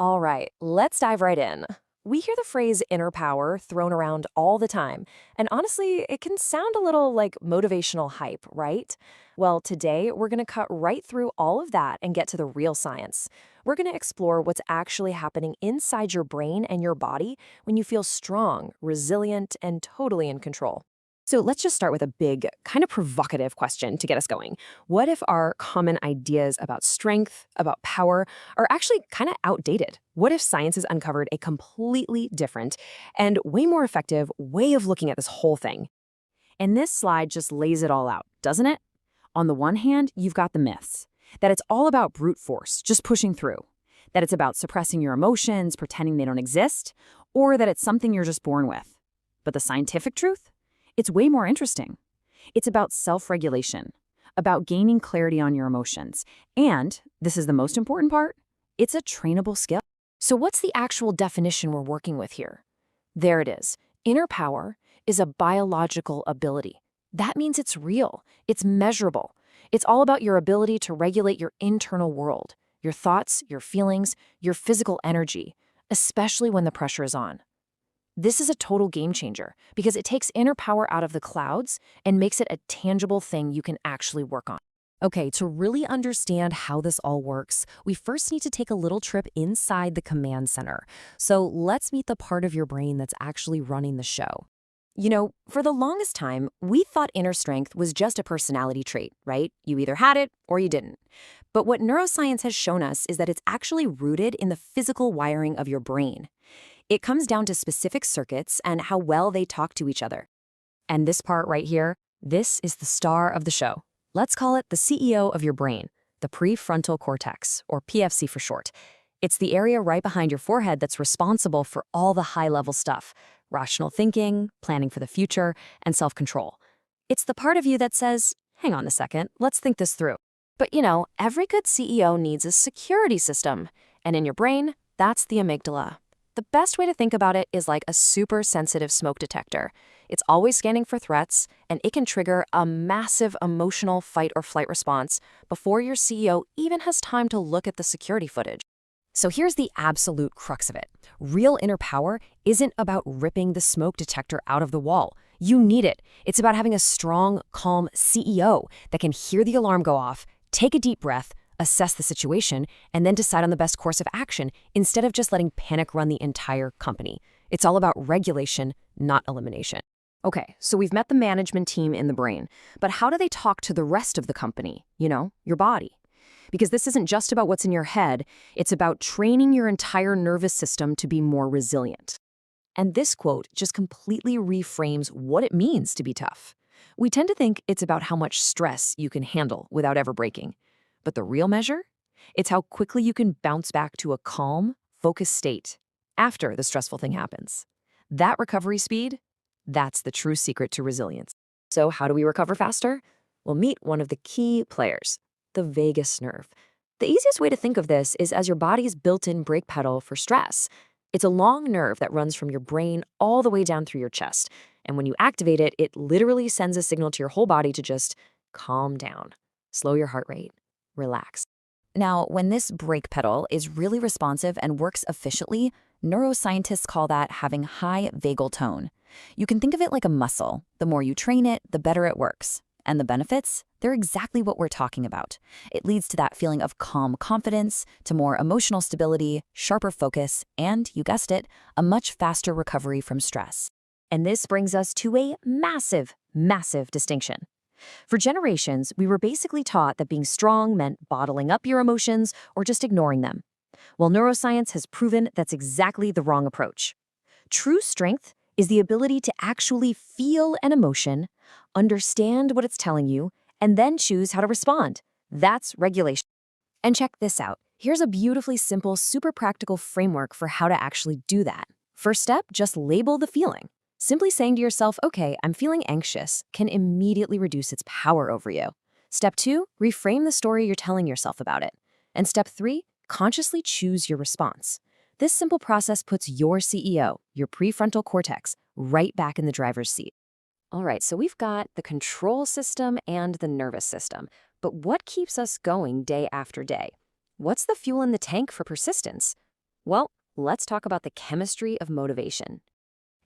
All right, let's dive right in. We hear the phrase inner power thrown around all the time, and honestly, it can sound a little like motivational hype, right? Well, today we're going to cut right through all of that and get to the real science. We're going to explore what's actually happening inside your brain and your body when you feel strong, resilient, and totally in control. So let's just start with a big, kind of provocative question to get us going. What if our common ideas about strength, about power, are actually kind of outdated? What if science has uncovered a completely different and way more effective way of looking at this whole thing? And this slide just lays it all out, doesn't it? On the one hand, you've got the myths, that it's all about brute force, just pushing through, that it's about suppressing your emotions, pretending they don't exist, or that it's something you're just born with. But the scientific truth? It's way more interesting. It's about self-regulation, about gaining clarity on your emotions. And, this is the most important part, it's a trainable skill. So what's the actual definition we're working with here? There it is. Inner power is a biological ability. That means it's real. It's measurable. It's all about your ability to regulate your internal world, your thoughts, your feelings, your physical energy, especially when the pressure is on. This is a total game changer because it takes inner power out of the clouds and makes it a tangible thing you can actually work on. Okay, to really understand how this all works, we first need to take a little trip inside the command center. So let's meet the part of your brain that's actually running the show. You know, for the longest time, we thought inner strength was just a personality trait, right? You either had it or you didn't. But what neuroscience has shown us is that it's actually rooted in the physical wiring of your brain. It comes down to specific circuits and how well they talk to each other. And this part right here, this is the star of the show. Let's call it the CEO of your brain, the prefrontal cortex, or PFC for short. It's the area right behind your forehead that's responsible for all the high-level stuff, rational thinking, planning for the future, and self-control. It's the part of you that says, hang on a second, let's think this through. But you know, every good CEO needs a security system. And in your brain, that's the amygdala. The best way to think about it is like a super sensitive smoke detector. It's always scanning for threats, and it can trigger a massive emotional fight or flight response before your CEO even has time to look at the security footage. So here's the absolute crux of it. Real inner power isn't about ripping the smoke detector out of the wall. You need it. It's about having a strong, calm CEO that can hear the alarm go off, take a deep breath, assess the situation, and then decide on the best course of action instead of just letting panic run the entire company. It's all about regulation, not elimination. Okay, so we've met the management team in the brain, but how do they talk to the rest of the company? You know, your body. Because this isn't just about what's in your head, it's about training your entire nervous system to be more resilient. And this quote just completely reframes what it means to be tough. We tend to think it's about how much stress you can handle without ever breaking. But the real measure? It's how quickly you can bounce back to a calm, focused state after the stressful thing happens. That recovery speed, that's the true secret to resilience. So how do we recover faster? We'll meet one of the key players, the vagus nerve. The easiest way to think of this is as your body's built-in brake pedal for stress. It's a long nerve that runs from your brain all the way down through your chest. And when you activate it, it literally sends a signal to your whole body to just calm down, slow your heart rate, relax. Now, when this brake pedal is really responsive and works efficiently, neuroscientists call that having high vagal tone. You can think of it like a muscle. The more you train it, the better it works. And the benefits? They're exactly what we're talking about. It leads to that feeling of calm confidence, to more emotional stability, sharper focus, and, you guessed it, a much faster recovery from stress. And this brings us to a massive, massive distinction. For generations, we were basically taught that being strong meant bottling up your emotions or just ignoring them. Well, neuroscience has proven that's exactly the wrong approach. True strength is the ability to actually feel an emotion, understand what it's telling you, and then choose how to respond. That's regulation. And check this out. Here's a beautifully simple, super practical framework for how to actually do that. First step, just label the feeling. Simply saying to yourself, okay, I'm feeling anxious, can immediately reduce its power over you. Step 2, reframe the story you're telling yourself about it. And step 3, consciously choose your response. This simple process puts your CEO, your prefrontal cortex, right back in the driver's seat. All right, so we've got the control system and the nervous system. But what keeps us going day after day? What's the fuel in the tank for persistence? Well, let's talk about the chemistry of motivation.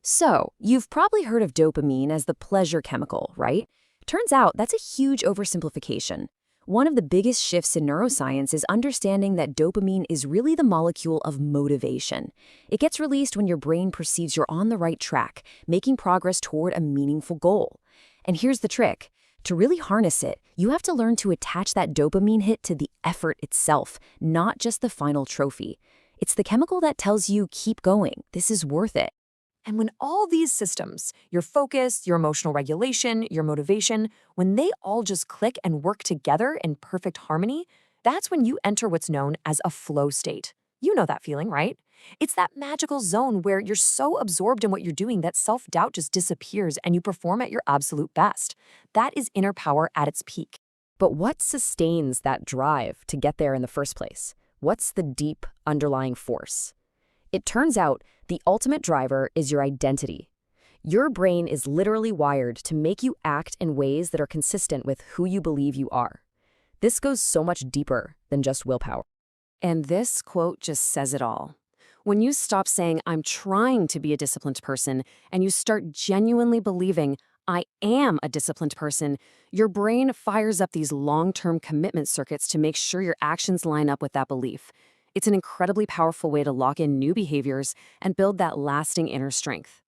So, you've probably heard of dopamine as the pleasure chemical, right? Turns out that's a huge oversimplification. One of the biggest shifts in neuroscience is understanding that dopamine is really the molecule of motivation. It gets released when your brain perceives you're on the right track, making progress toward a meaningful goal. And here's the trick. To really harness it, you have to learn to attach that dopamine hit to the effort itself, not just the final trophy. It's the chemical that tells you, keep going, this is worth it. And when all these systems, your focus, your emotional regulation, your motivation, when they all just click and work together in perfect harmony, that's when you enter what's known as a flow state. You know that feeling, right? It's that magical zone where you're so absorbed in what you're doing that self-doubt just disappears and you perform at your absolute best. That is inner power at its peak. But what sustains that drive to get there in the first place? What's the deep underlying force? It turns out the ultimate driver is your identity. Your brain is literally wired to make you act in ways that are consistent with who you believe you are. This goes so much deeper than just willpower. And this quote just says it all. When you stop saying, I'm trying to be a disciplined person, and you start genuinely believing, I am a disciplined person, your brain fires up these long-term commitment circuits to make sure your actions line up with that belief. It's an incredibly powerful way to lock in new behaviors and build that lasting inner strength.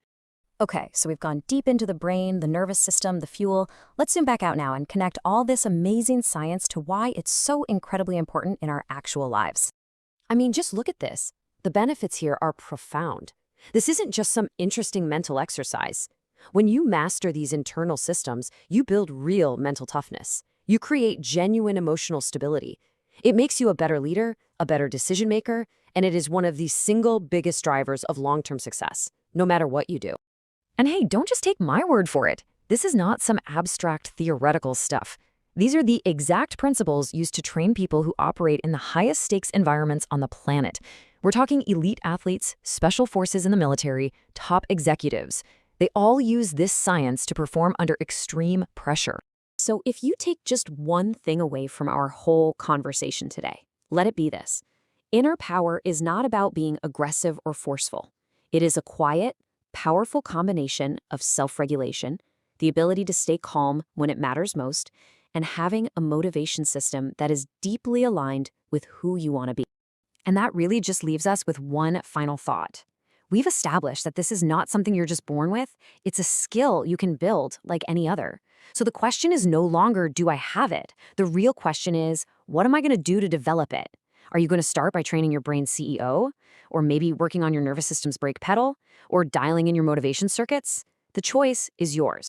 Okay, so we've gone deep into the brain, the nervous system, the fuel. Let's zoom back out now and connect all this amazing science to why it's so incredibly important in our actual lives. I mean, just look at this. The benefits here are profound. This isn't just some interesting mental exercise. When you master these internal systems, you build real mental toughness. You create genuine emotional stability. It makes you a better leader, a better decision maker, and it is one of the single biggest drivers of long-term success, no matter what you do. And hey, don't just take my word for it. This is not some abstract theoretical stuff. These are the exact principles used to train people who operate in the highest stakes environments on the planet. We're talking elite athletes, special forces in the military, top executives. They all use this science to perform under extreme pressure. So if you take just one thing away from our whole conversation today, let it be this. Inner power is not about being aggressive or forceful. It is a quiet, powerful combination of self-regulation, the ability to stay calm when it matters most, and having a motivation system that is deeply aligned with who you want to be. And that really just leaves us with one final thought. We've established that this is not something you're just born with. It's a skill you can build like any other. So the question is no longer, do I have it? The real question is, what am I going to do to develop it? Are you going to start by training your brain's CEO? Or maybe working on your nervous system's brake pedal? Or dialing in your motivation circuits? The choice is yours.